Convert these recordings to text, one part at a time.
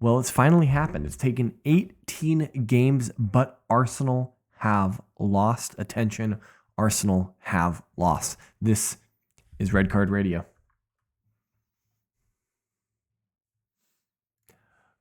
Well, it's finally happened. It's taken 18 games, but Arsenal have lost. Attention, Arsenal have lost. This is Red Card Radio.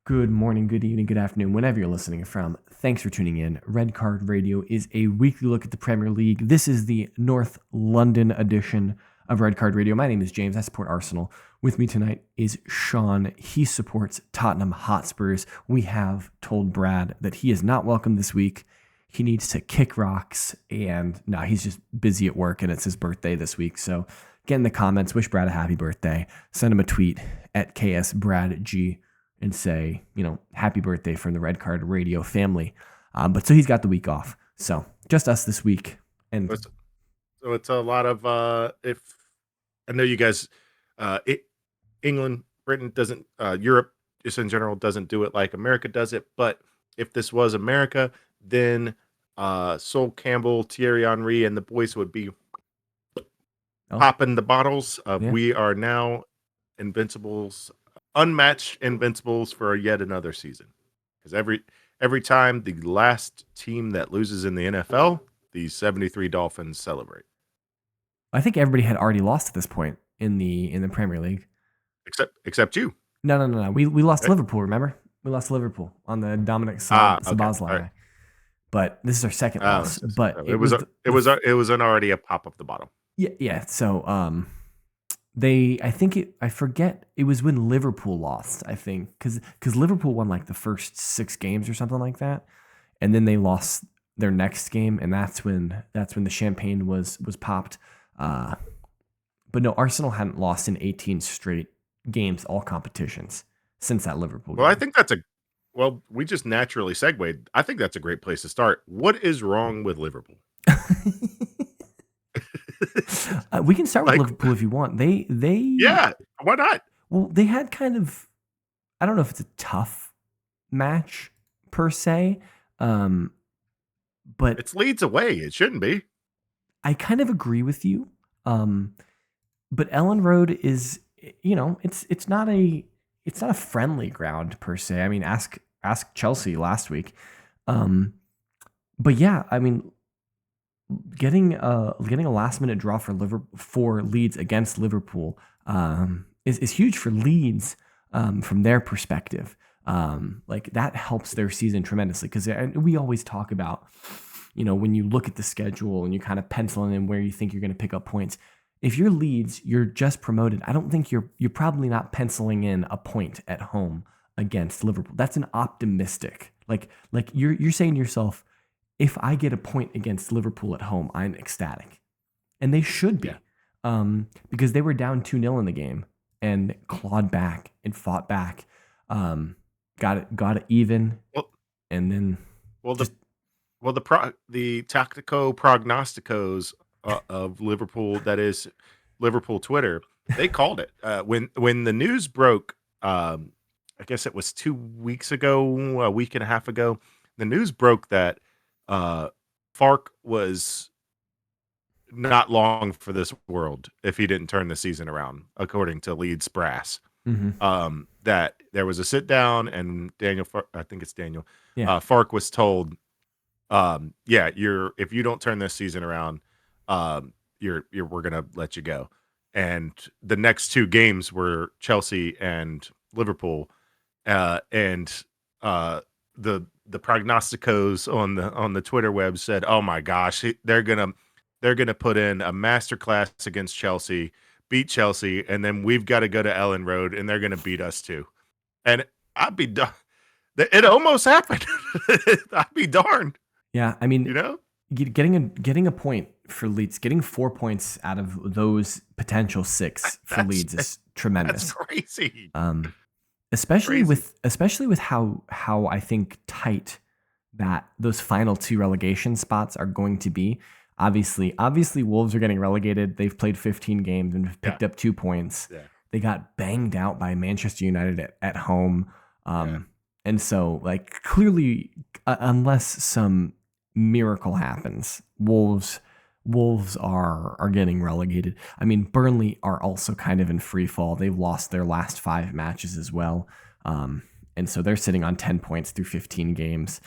Good morning, good evening, good afternoon, whenever you're listening from. Thanks for tuning in. Red Card Radio is a weekly look at the Premier League. This is the North London edition of Red Card Radio. My name is James. I support Arsenal. With me tonight is Sean. He supports Tottenham Hotspurs. We have told Brad that he is not welcome this week. He needs to kick rocks, and no, he's just busy at work, and it's his birthday this week. So get in the comments, wish Brad a happy birthday. Send him a tweet at KSBradG and say, happy birthday from the Red Card Radio family. But so he's got the week off. So just us this week. And so it's a lot of, if I know you guys, England, Britain doesn't, Europe just in general doesn't do it like America does it. But if this was America, then Sol Campbell, Thierry Henry, and the boys would be popping the bottles of we are now invincibles. Unmatched invincibles for yet another season, because every time the last team that loses in the NFL, the 73 Dolphins celebrate. I think everybody had already lost at this point in the Premier League, except you. No. We lost to Liverpool. Remember, we lost to Liverpool on the Dominic Szoboszlai. Right. But this is our second loss. But it was already a pop of the bottle. Yeah. So I forget, it was when Liverpool lost, I think, because Liverpool won like the first 6 games or something like that, and then they lost their next game, and that's when the champagne was popped. But no, Arsenal hadn't lost in 18 straight games, all competitions, since that Liverpool game. Well, I think we just naturally segued. I think that's a great place to start. What is wrong with Liverpool? We can start with Liverpool if you want. They yeah, why not? Well, they had kind of, I don't know if it's a tough match per se, but it's Leeds away. It shouldn't be. I kind of agree with you, but Ellen Road is, it's not a friendly ground per se. I mean, ask Chelsea last week, but yeah, I mean, getting a last minute draw for Leeds against Liverpool is huge for Leeds from their perspective. Like that helps their season tremendously, because we always talk about, when you look at the schedule and you kind of pencil in where you think you're going to pick up points. If you're Leeds, you're just promoted. I don't think you're probably not penciling in a point at home against Liverpool. That's an optimistic. Like you're saying to yourself, if I get a point against Liverpool at home, I'm ecstatic. And they should be, because they were down 2-0 in the game and clawed back and fought back, got it even, and then the tactico prognosticos of Liverpool, that is Liverpool Twitter, they called it when the news broke. I guess it was 2 weeks ago, a week and a half ago. The news broke that Fark was not long for this world if he didn't turn the season around, according to Leeds brass. Mm-hmm. That there was a sit down, and I think it's Daniel. Yeah. Fark was told, if you don't turn this season around, we're gonna let you go. And the next 2 games were Chelsea and Liverpool, and the prognosticos on the Twitter web said, "Oh my gosh, they're gonna put in a masterclass against Chelsea, beat Chelsea, and then we've got to go to Ellen Road, and they're gonna beat us too." And I'd be done. It almost happened. I'd be darned. Yeah, I mean, getting a point for Leeds, getting 4 points out of those potential 6 for Leeds is tremendous. That's crazy. Especially with how I think tight that those final 2 relegation spots are going to be. Obviously Wolves are getting relegated. They've played 15 games and have picked up 2 points. Yeah. They got banged out by Manchester United at home. And so clearly, unless some miracle happens, Wolves are getting relegated. I mean, Burnley are also kind of in free fall. They've lost their last 5 matches as well. And And so they're sitting on 10 points through 15 games.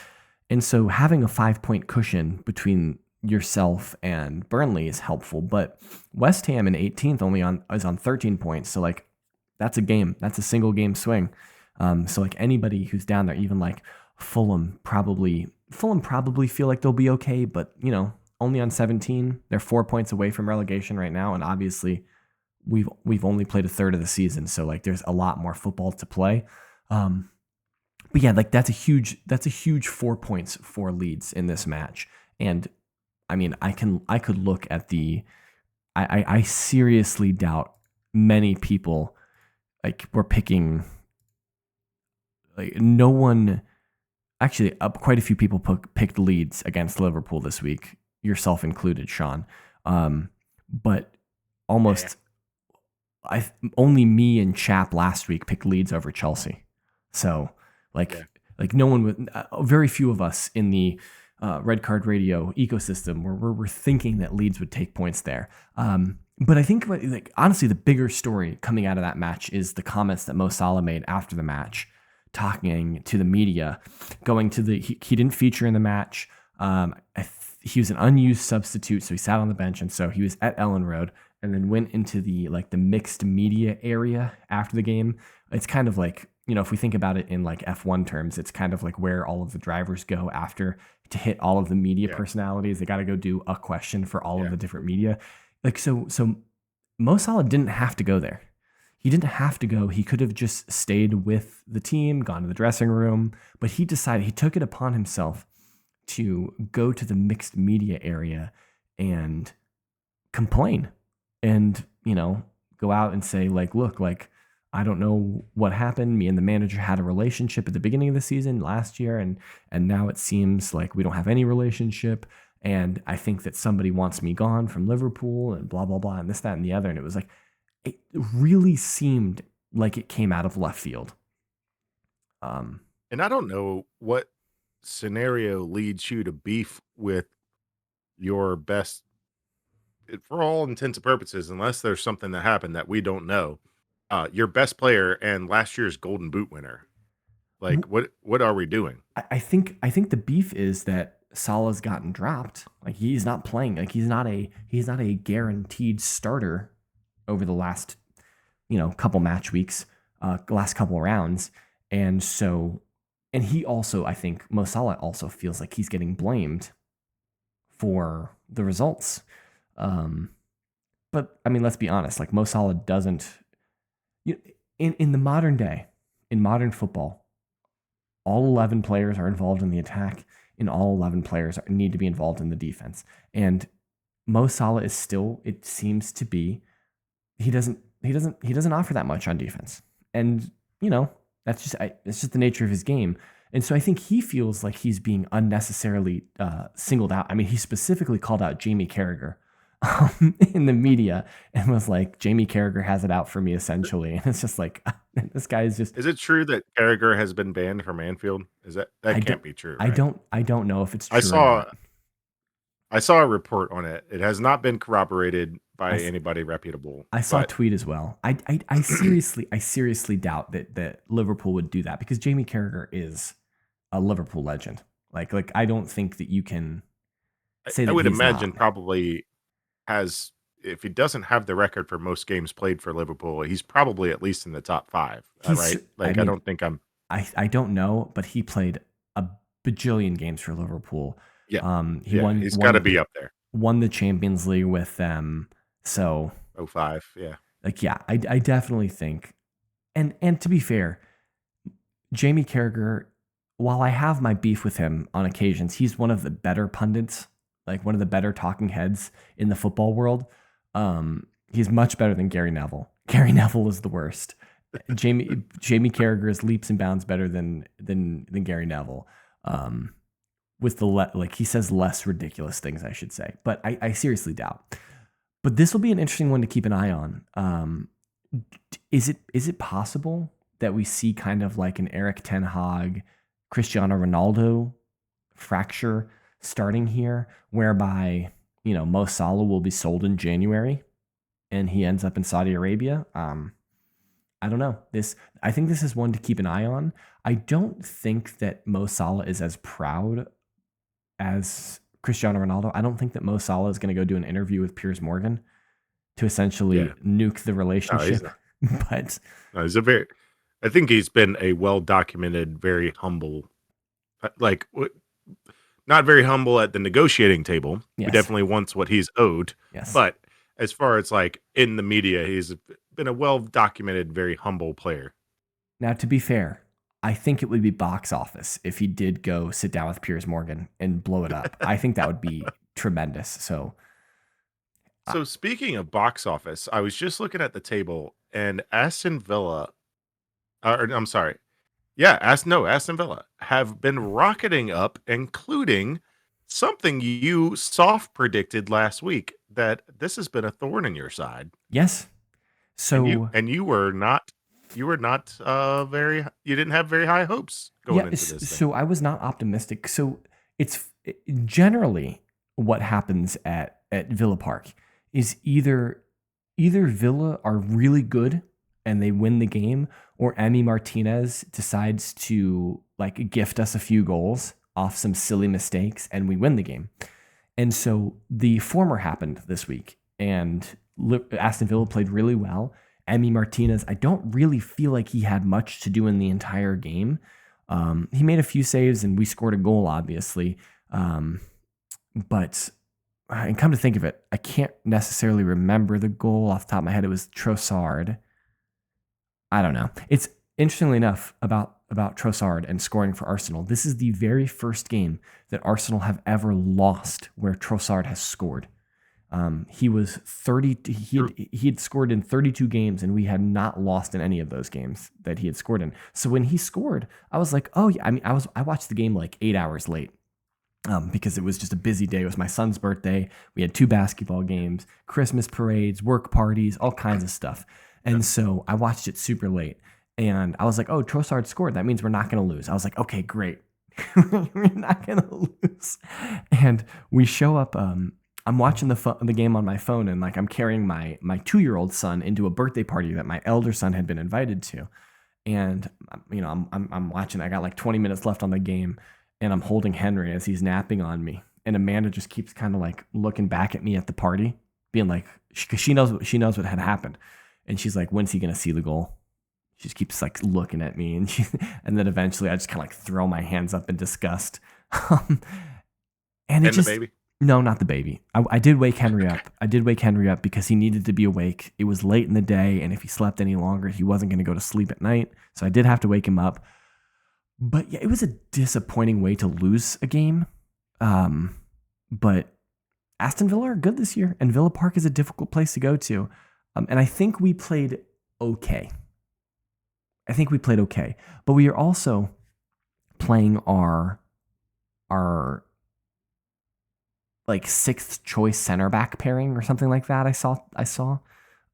And so having a 5-point cushion between yourself and Burnley is helpful. But West Ham in 18th is on 13 points. So like that's a game. That's a single game swing. So like anybody who's down there, even like Fulham probably feel like they'll be okay, but only on 17. They're 4 points away from relegation right now, and obviously we've only played a third of the season, so like there's a lot more football to play. But yeah, like that's a huge 4 points for Leeds in this match. And I mean, I could look at I seriously doubt many people like were picking, like no one, actually quite a few people picked Leeds against Liverpool this week, yourself included, Sean. But almost only me and Chap last week picked Leeds over Chelsea. So like no one would, very few of us in the Red Card Radio ecosystem were thinking that Leeds would take points there. But I think like honestly, the bigger story coming out of that match is the comments that Mo Salah made after the match, talking to the media, going to he didn't feature in the match. He was an unused substitute, so he sat on the bench, and so he was at Ellen Road, and then went into the mixed media area after the game. It's kind of like, if we think about it in like F1 terms, it's kind of like where all of the drivers go after to hit all of the media personalities. They got to go do a question for all of the different media. Like so Mo Salah didn't have to go there. He didn't have to go. He could have just stayed with the team, gone to the dressing room, but he took it upon himself to go to the mixed media area and complain and, go out and say like, look, like, I don't know what happened. Me and the manager had a relationship at the beginning of the season last year, and now it seems like we don't have any relationship. And I think that somebody wants me gone from Liverpool and blah, blah, blah, and this, that, and the other. And it was like, it really seemed like it came out of left field. And I don't know what scenario leads you to beef with your best, for all intents and purposes, unless there's something that happened that we don't know, your best player and last year's Golden Boot winner. Like, what are we doing? I think the beef is that Salah's gotten dropped. Like he's not playing. Like he's not a guaranteed starter over the last couple match weeks, last couple rounds, and he also, I think Mo Salah also feels like he's getting blamed for the results. But I mean, let's be honest. Like Mo Salah doesn't. In the modern day, in modern football, all 11 players are involved in the attack, and all 11 players need to be involved in the defense. And Mo Salah is still, it seems to be, he doesn't offer that much on defense. And that's just the nature of his game. And so I think he feels like he's being unnecessarily singled out. I mean, he specifically called out Jamie Carragher in the media and was like, Jamie Carragher has it out for me, essentially. And it's just like, this guy is just. Is it true that Carragher has been banned from Anfield? That can't be true? Right? I don't know if it's true. I saw a report on it. It has not been corroborated by anybody reputable. I saw a tweet as well. I seriously doubt that Liverpool would do that, because Jamie Carragher is a Liverpool legend. Like I don't think that you can say that. I would imagine probably has, if he doesn't have the record for most games played for Liverpool, he's probably at least in the top 5, right? Like I don't think I don't know, but he played a bajillion games for Liverpool. Yeah. He's got to be up there. Won the Champions League with them. So 05, yeah. Like, yeah, I definitely think, and to be fair, Jamie Carragher, while I have my beef with him on occasions, he's one of the better pundits, like one of the better talking heads in the football world. He's much better than Gary Neville. Gary Neville is the worst. Jamie Carragher is leaps and bounds better than Gary Neville. With he says less ridiculous things, I should say, but I seriously doubt. But this will be an interesting one to keep an eye on. Is it possible that we see kind of like an Eric Ten Hag, Cristiano Ronaldo fracture starting here, whereby Mo Salah will be sold in January, and he ends up in Saudi Arabia? I don't know. I think this is one to keep an eye on. I don't think that Mo Salah is as proud as Cristiano Ronaldo. I don't think that Mo Salah is going to go do an interview with Piers Morgan to essentially Yeah. nuke the No, he's relationship. not. But No, he's a very. I think he's been a well documented, very humble, like not very humble at the negotiating table. He yes, definitely wants what he's owed. yes. But as far as like in the media, he's been a well documented, very humble player. Now, to be fair, I think it would be box office if he did go sit down with Piers Morgan and blow it up. I think that would be tremendous. So, uh, So speaking of box office, I was just looking at the table and Aston Villa, or I'm sorry, yeah, Aston Villa have been rocketing up, including something you soft predicted last week that this has been a thorn in your side, yes. So, and you were not very you didn't have very high hopes yeah. going into this thing. So I was not optimistic. So it's generally what happens at Villa Park is either Villa are really good and they win the game, or Emi Martinez decides to like gift us a few goals off some silly mistakes and we win the game. And so the former happened this week, and Aston Villa played really well. Emi Martinez, I don't really feel like he had much to do in the entire game. He made a few saves, and we scored a goal, obviously. But and come to think of it, I can't necessarily remember the goal off the top of my head. It was Trossard. I don't know. It's interestingly enough about Trossard and scoring for Arsenal. This is the very first game that Arsenal have ever lost where Trossard has scored. He was 30. He had scored in 32 games, and we had not lost in any of those games that he had scored in. So when he scored, I was like, oh yeah. I mean, I watched the game like 8 hours late. Because it was just a busy day. It was my son's birthday. We had 2 basketball games, Christmas parades, work parties, all kinds of stuff. And so I watched it super late. And I was like, oh, Trossard scored. That means we're not going to lose. I was like, okay, great. We're not going to lose. And we show up. I'm watching the game on my phone, and like I'm carrying my 2-year-old son into a birthday party that my elder son had been invited to. And I'm watching. I got like 20 minutes left on the game, and I'm holding Henry as he's napping on me. And Amanda just keeps kind of like looking back at me at the party, being like, because she knows what had happened, and she's like, when's he gonna see the goal? She just keeps like looking at me, and then eventually I just kind of like throw my hands up in disgust. And it And the just baby. no, not the baby. I did wake Henry up. I did wake Henry up because he needed to be awake. It was late in the day, and if he slept any longer, he wasn't going to go to sleep at night. So I did have to wake him up. But yeah, it was a disappointing way to lose a game. But Aston Villa are good this year, and Villa Park is a difficult place to go to. And I think we played okay. But we are also playing our like 6th choice center back pairing or something like that. I saw.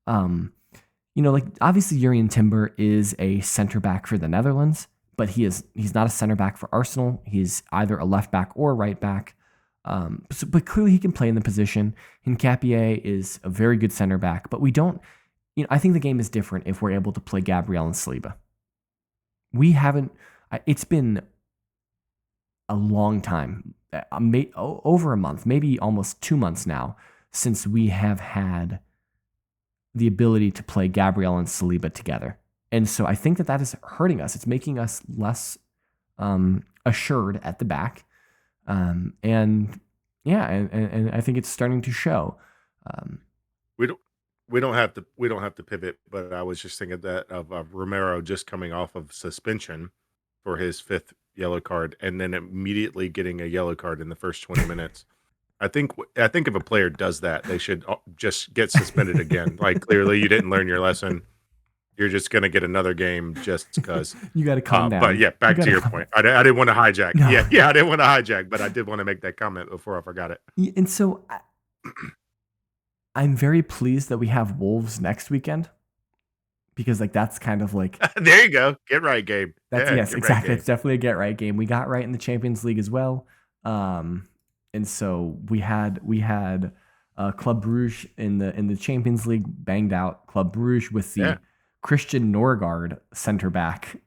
Like obviously Jurrien Timber is a center back for the Netherlands, but he's not a center back for Arsenal. He's either a left back or a right back. But clearly he can play in the position. Hincapié is a very good center back, but we don't. I think the game is different if we're able to play Gabriel and Saliba. We haven't. It's been a long time, over a month, maybe almost 2 months now, since we have had the ability to play Gabriel and Saliba together. And so I think that is hurting us. It's making us less assured at the back. And I think it's starting to show. We don't have to pivot, but I was just thinking that of Romero just coming off of suspension for his 5th yellow card, and then immediately getting a yellow card in the first 20 minutes. I think if a player does that, they should just get suspended again. Like clearly you didn't learn your lesson. You're just gonna get another game just because. You got to calm down. But yeah, back to your point. I didn't want to hijack. No. Yeah, I didn't want to hijack, but I did want to make that comment before I forgot it. And so I'm very pleased that we have Wolves next weekend, because like that's kind of like there you go. Get right, Gabe. Yes, exactly. Right, it's definitely a get right game. We got right in the Champions League as well. And so we had Club Brugge in the Champions League, banged out Club Brugge with the Christian Norgard center back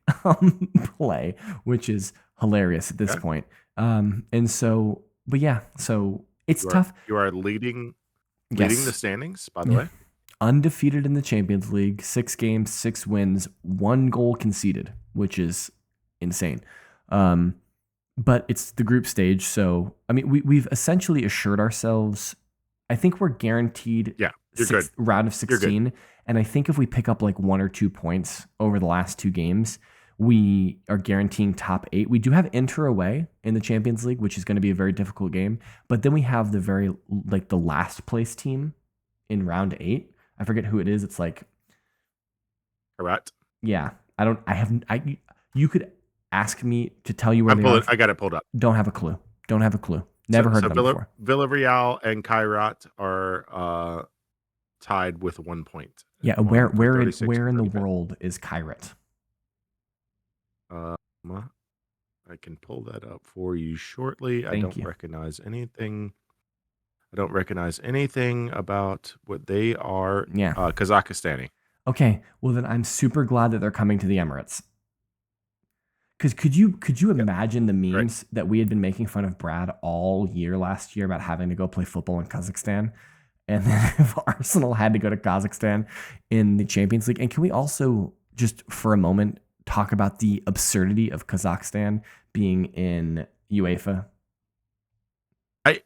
play, which is hilarious at this point. And so, but yeah, so it's tough. You are leading Yes. the standings, by the way. Undefeated in the Champions League, 6 games, 6 wins, 1 goal conceded, which is insane. But it's the group stage, so I mean, we've essentially assured ourselves. I think we're guaranteed round of 16, and I think if we pick up like 1 or 2 points over the last 2 games, we are guaranteeing top 8. We do have Inter away in the Champions League, which is going to be a very difficult game, but then we have the last place team in round 8. I forget who it is. It's like Correct. Yeah, you could ask me to tell you where they are. I got it pulled up. Don't have a clue. Never heard of them before. Villarreal and Kairat are tied with 1 point. Yeah, where in the world is Kairat? I can pull that up for you shortly. I don't recognize anything. I don't recognize anything about what they are. Yeah. Kazakhstani. Okay. Well, then I'm super glad that they're coming to the Emirates. Because could you imagine the memes that we had been making fun of Brad all year last year about having to go play football in Kazakhstan? And then if Arsenal had to go to Kazakhstan in the Champions League. And can we also just for a moment talk about the absurdity of Kazakhstan being in UEFA? I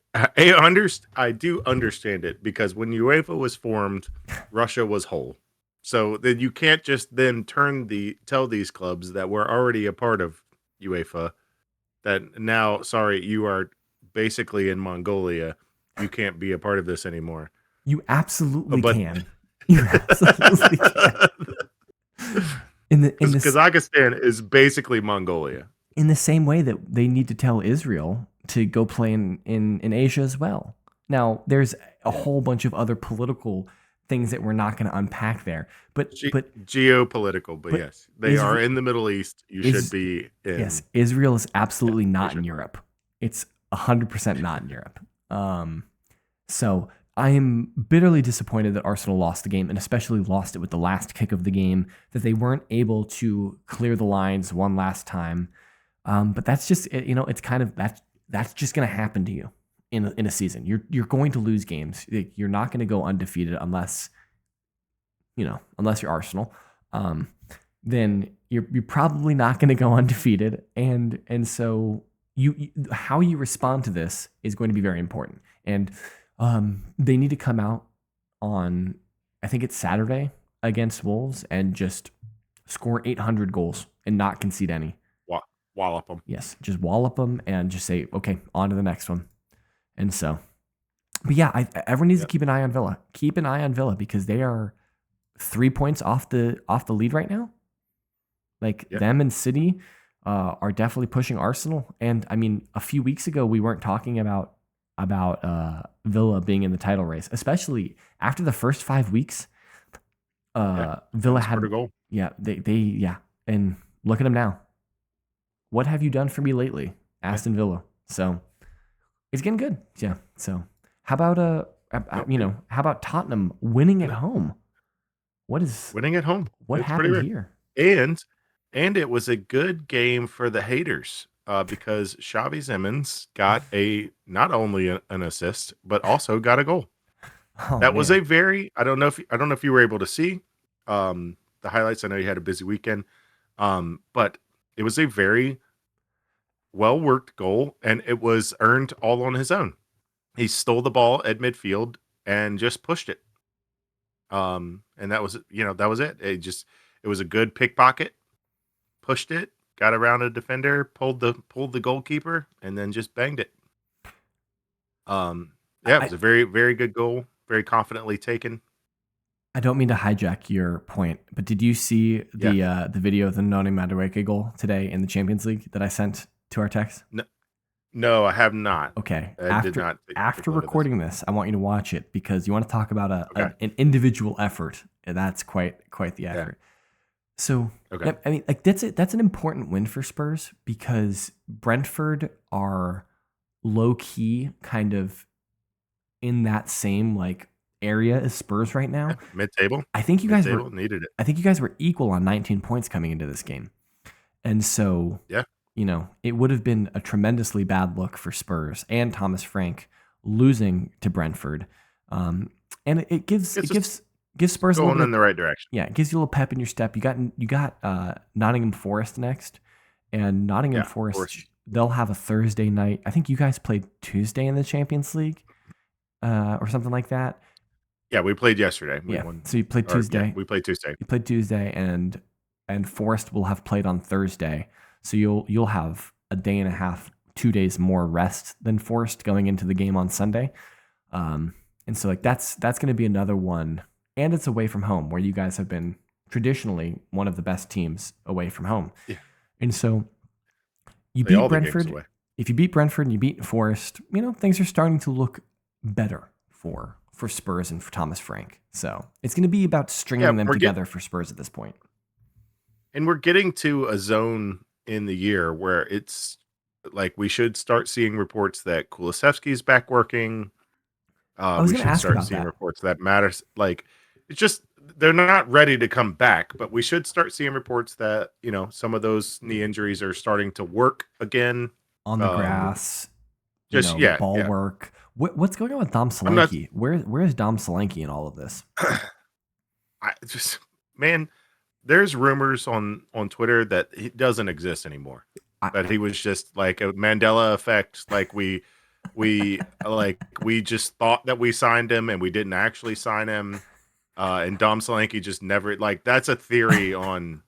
do understand it, because when UEFA was formed, Russia was whole. So then you can't just then tell these clubs that were already a part of UEFA that now, sorry, you are basically in Mongolia. You can't be a part of this anymore. You absolutely can. You absolutely can. Kazakhstan is basically Mongolia. In the same way that they need to tell Israel to go play in Asia as well. Now, there's a whole bunch of other political things that we're not going to unpack there. But geopolitical, but yes, they are in the Middle East. You should be in. Yes, Israel is absolutely not in Europe. It's 100% not in Europe. So I am bitterly disappointed that Arsenal lost the game, and especially lost it with the last kick of the game, that they weren't able to clear the lines one last time. But that's just, it's kind of, that's just going to happen to you in a season. You're going to lose games. You're not going to go undefeated unless you're Arsenal. Then you're probably not going to go undefeated. And so how you respond to this is going to be very important. And they need to come out on, I think it's Saturday against Wolves, and just score 800 goals and not concede any. Wallop them. Yes, just wallop them and just say, okay, on to the next one. And so, but yeah, everyone needs to keep an eye on Villa. Keep an eye on Villa, because they are 3 points off the lead right now. Them and City are definitely pushing Arsenal. And I mean, a few weeks ago we weren't talking about Villa being in the title race, especially after the first 5 weeks. Villa had a goal. Yeah, and look at them now. What have you done for me lately, Aston Villa? So it's getting good. Yeah. So how about Tottenham winning at home? Winning at home? What happened here? And it was a good game for the haters, because Xavi Simons got not only an assist, but also got a goal. Was a very, I don't know if you were able to see the highlights. I know you had a busy weekend, but it was a very well-worked goal, and it was earned all on his own. He stole the ball at midfield and just pushed it. And that was it. It was a good pickpocket. Pushed it, got around a defender, pulled the goalkeeper, and then just banged it. It was a very, very good goal. Very confidently taken. I don't mean to hijack your point, but did you see the video of the Noni Madueke goal today in the Champions League that I sent to our text? No, I have not. Okay. I did not. After recording this, I want you to watch it, because you want to talk about an individual effort. And that's quite the effort. Yeah. So, I mean, that's an important win for Spurs, because Brentford are low key kind of in that same area as Spurs right now. Mid-table. I think you guys were Mid-table needed it. I think you guys were equal on 19 points coming into this game. And so, Yeah. it would have been a tremendously bad look for Spurs and Thomas Frank losing to Brentford. And it gives Spurs a little Going bit in the right direction. Yeah, it gives you a little pep in your step. You got Nottingham Forest next, and Nottingham Forest, they'll have a Thursday night. I think you guys played Tuesday in the Champions League, or something like that. Yeah, we played yesterday. We won. So you played Tuesday. We played Tuesday. You played Tuesday, and Forest will have played on Thursday. So you'll have a day and a half, 2 days more rest than Forest going into the game on Sunday. And so like that's going to be another one. And it's away from home, where you guys have been traditionally one of the best teams away from home. Yeah. And so you beat Brentford. Away. If you beat Brentford and you beat Forest, things are starting to look better for Spurs and for Thomas Frank. So it's going to be about stringing them together for Spurs at this point. And we're getting to a zone in the year where it's like we should start seeing reports that Kulusevski's back working. We should start seeing reports that matters. Like, it's just they're not ready to come back, but we should start seeing reports that some of those knee injuries are starting to work again on the grass. Ball work. What's going on with Dom Solanke? Where is Dom Solanke in all of this? There's rumors on Twitter that he doesn't exist anymore. That he was just like a Mandela effect. Like we just thought that we signed him and we didn't actually sign him. And Dom Solanke just never, that's a theory on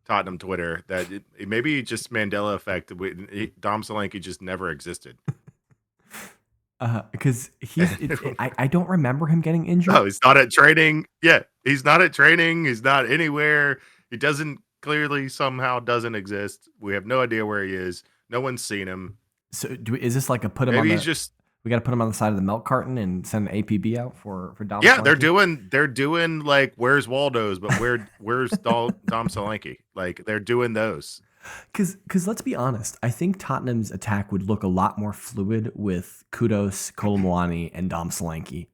Tottenham Twitter that maybe just Mandela effect. Dom Solanke just never existed. Because I don't remember him getting injured. No, he's not at training. Yeah, he's not at training. He's not anywhere. He somehow doesn't exist. We have no idea where he is. No one's seen him. So is this like a put him Maybe on he's just we got to put him on the side of the milk carton and send an APB out for Dom? Yeah, Solanke? they're doing like Where's Waldo's, but where's Dom Solanke? Like they're doing those. Because let's be honest, I think Tottenham's attack would look a lot more fluid with Kudos, Kolomwani, and Dom Solanke.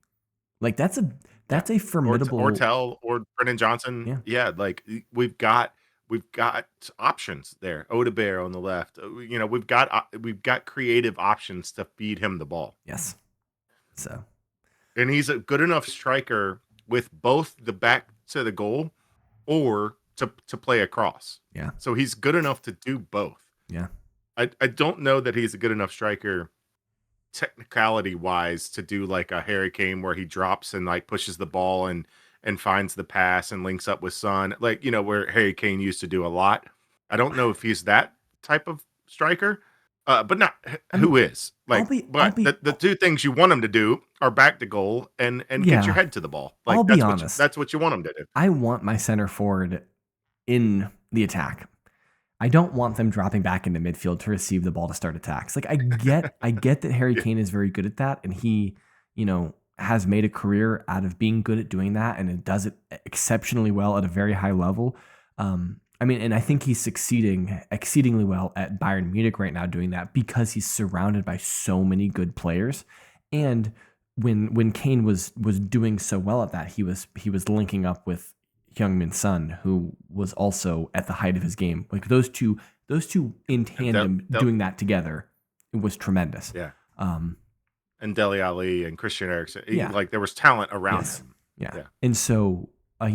Like that's a formidable Ortel or Brennan Johnson. Yeah, like we've got options there. Odebear on the left. We've got creative options to feed him the ball. Yes. So, and he's a good enough striker with both the back to the goal or to play across. Yeah. So he's good enough to do both. Yeah. I don't know that he's a good enough striker technicality wise to do like a Harry Kane where he drops and like pushes the ball and finds the pass and links up with Son, like where Harry Kane used to do a lot. I don't know if he's that type of striker, but not who is like. The two things you want him to do are back to goal and get your head to the ball. Like that's what you want him to do. I want my center forward in the attack. I don't want them dropping back into midfield to receive the ball to start attacks. Like I get that Harry Kane is very good at that, and he, has made a career out of being good at doing that, and it does it exceptionally well at a very high level. And I think he's succeeding exceedingly well at Bayern Munich right now doing that because he's surrounded by so many good players. And when Kane was doing so well at that, he was linking up with Heung-min Son, who was also at the height of his game. Like those two in tandem doing that together, it was tremendous. Yeah. And Dele Alli and Christian Eriksen, like there was talent around him. Yeah. And so, I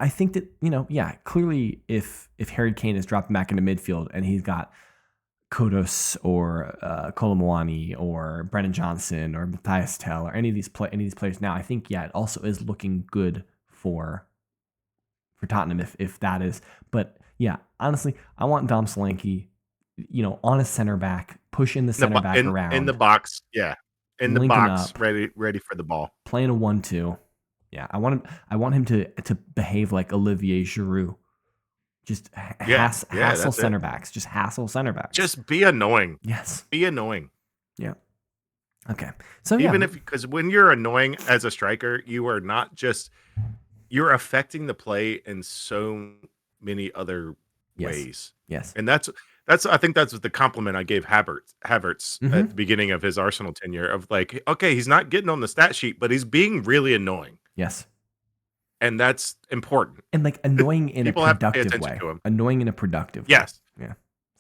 think that, clearly if Harry Kane is dropping back into midfield and he's got Kodos or Kolomwani or Brennan Johnson or Matthias Tell or any of these players now, I think, it also is looking good for Tottenham if that is. But honestly, I want Dom Solanke, on a center back, pushing the center back around in the box. Yeah. In the box, up, ready for the ball. Playing a 1-2. Yeah. I want him to behave like Olivier Giroud. Just hassle center backs. Just hassle center backs. Just be annoying. Yes. Be annoying. Yeah. Okay. So because when you're annoying as a striker, you are not just you're affecting the play in so many other ways. Yes. And that's I think that's the compliment I gave Havertz at the beginning of his Arsenal tenure of like, okay, he's not getting on the stat sheet, but he's being really annoying. Yes. And that's important. And like annoying in a People have to pay productive attention way. to him. Annoying in a productive way. Yes. Yeah.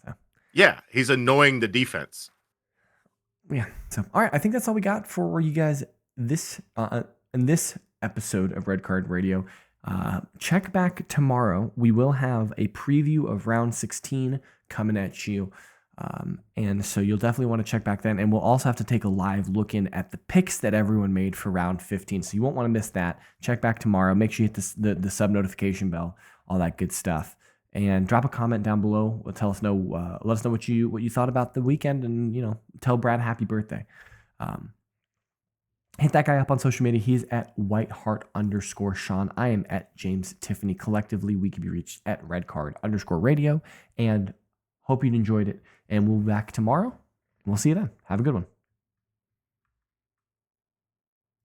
So. Yeah, he's annoying the defense. Yeah. So, all right. I think that's all we got for you guys this in this episode of Red Card Radio. Check back tomorrow. We will have a preview of round 16 coming at you. And so you'll definitely want to check back then. And we'll also have to take a live look in at the picks that everyone made for round 15. So you won't want to miss that. Check back tomorrow. Make sure you hit the sub notification bell, all that good stuff. And drop a comment down below. Let us know what you thought about the weekend, and tell Brad happy birthday. Hit that guy up on social media. He's at whiteheart_Sean. I am at James Tiffany. Collectively, we can be reached at redcard_radio. And hope you enjoyed it. And we'll be back tomorrow. We'll see you then. Have a good one.